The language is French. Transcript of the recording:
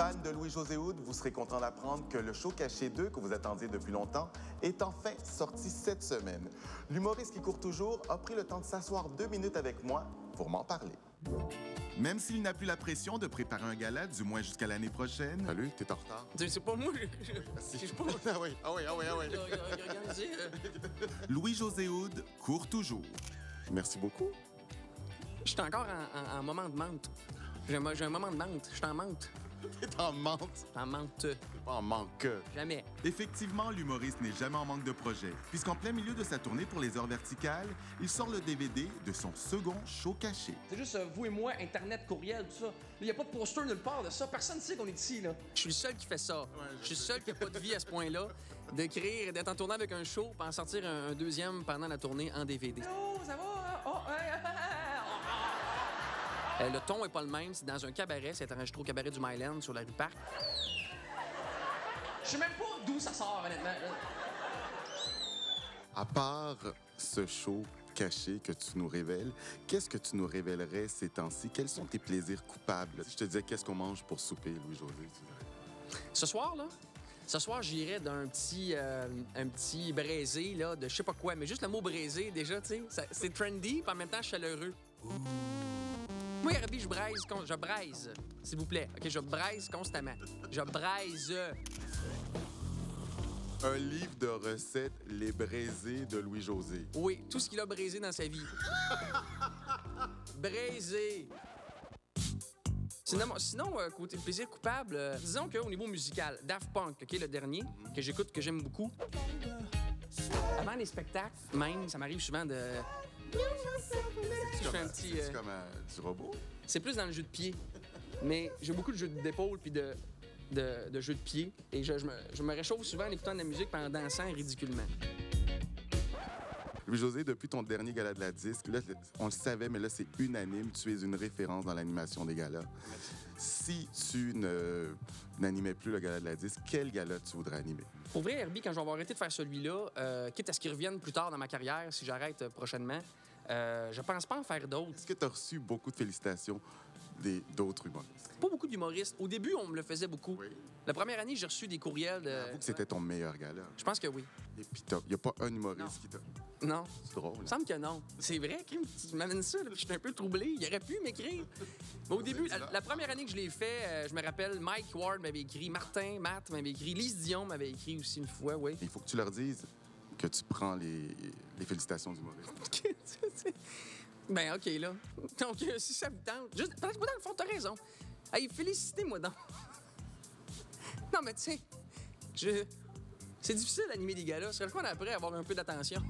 Fan de Louis-José Hood, vous serez content d'apprendre que le show Caché 2, que vous attendiez depuis longtemps, est enfin sorti cette semaine. L'humoriste qui court toujours a pris le temps de s'asseoir 2 minutes avec moi pour m'en parler. Même s'il n'a plus la pression de préparer un gala, du moins jusqu'à l'année prochaine. Salut, t'es en retard. C'est pas moi, Merci. je suis pas... Ah oui. Organisé, Louis-José Hood court toujours. Merci beaucoup. Je suis encore en moment de menthe. J'ai un moment de menthe. Je suis en menthe. T'es en menthe. Je suis en menthe. T'es pas en manque. Jamais. Effectivement, l'humoriste n'est jamais en manque de projet, puisqu'en plein milieu de sa tournée pour les heures verticales, il sort le DVD de son second show caché. C'est juste vous et moi, Internet, courriel, tout ça. Il n'y a pas de poster nulle part de ça. Personne ne sait qu'on est ici, là. Je suis le seul qui fait ça. Je suis le seul qui n'a pas de vie à ce point-là, d'écrire, d'être en tournée avec un show, puis en sortir un deuxième pendant la tournée en DVD. Oh, ça va? Oh, Le ton est pas le même. C'est dans un cabaret. C'est enregistré au cabaret du Myland sur la rue Parc. Je sais même pas d'où ça sort, honnêtement. À part ce show caché que tu nous révèles, qu'est-ce que tu nous révélerais ces temps-ci? Quels sont tes plaisirs coupables? Si je te disais qu'est-ce qu'on mange pour souper, Louis-José, tu dirais? Ce soir, là, j'irais d'un un petit braisé, là, de je sais pas quoi. Mais juste le mot braisé, déjà, tu sais, c'est trendy, puis en même temps chaleureux. Moi, Arabi, je braise, s'il vous plaît. OK, je braise constamment. Je braise. Un livre de recettes, Les braisés de Louis-José. Oui, tout ce qu'il a braisé dans sa vie. Braisé. Sinon, côté plaisir coupable, disons qu'au niveau musical, Daft Punk, OK, le dernier, que j'écoute, que j'aime beaucoup. Avant les spectacles, même, ça m'arrive souvent de... Je fais un petit... C'est comme du robot? C'est plus dans le jeu de pied. Mais j'ai beaucoup de jeux d'épaule puis de jeux de pied. Et je me réchauffe souvent en écoutant de la musique puis en dansant ridiculement. Louis-José, depuis ton dernier gala de la disque, là, on le savait, mais là, c'est unanime. Tu es une référence dans l'animation des galas. Si tu n'animais plus le gala de la disque, quel gala tu voudrais animer? Pour vrai, Herbie, quand je vais avoir arrêté de faire celui-là, quitte à ce qu'il revienne plus tard dans ma carrière, si j'arrête prochainement, je pense pas en faire d'autres. Est-ce que tu as reçu beaucoup de félicitations d'autres humoristes? Pas beaucoup d'humoristes. Au début, on me le faisait beaucoup. Oui. La première année, j'ai reçu des courriels de... Avoue que c'était ton meilleur gala. Je pense que oui. Et puis, il n'y a pas un humoriste qui t'a... Non. C'est drôle. Il me semble que non. C'est vrai, Kim, tu m'amènes ça, là, je suis un peu troublé. Il aurait pu m'écrire. Mais au début, la première année que je l'ai fait, je me rappelle, Mike Ward m'avait écrit, Matt m'avait écrit, Lise Dion m'avait écrit aussi une fois, oui. Il faut que tu leur dises que tu prends les félicitations d'humoristes. Ben, OK, là. Donc, si ça vous tente... Juste, peut-être que dans le fond, t'as raison. Hey, félicitez-moi donc. Non, mais tu sais, c'est difficile d'animer des galas. Ce serait le fun après avoir un peu d'attention.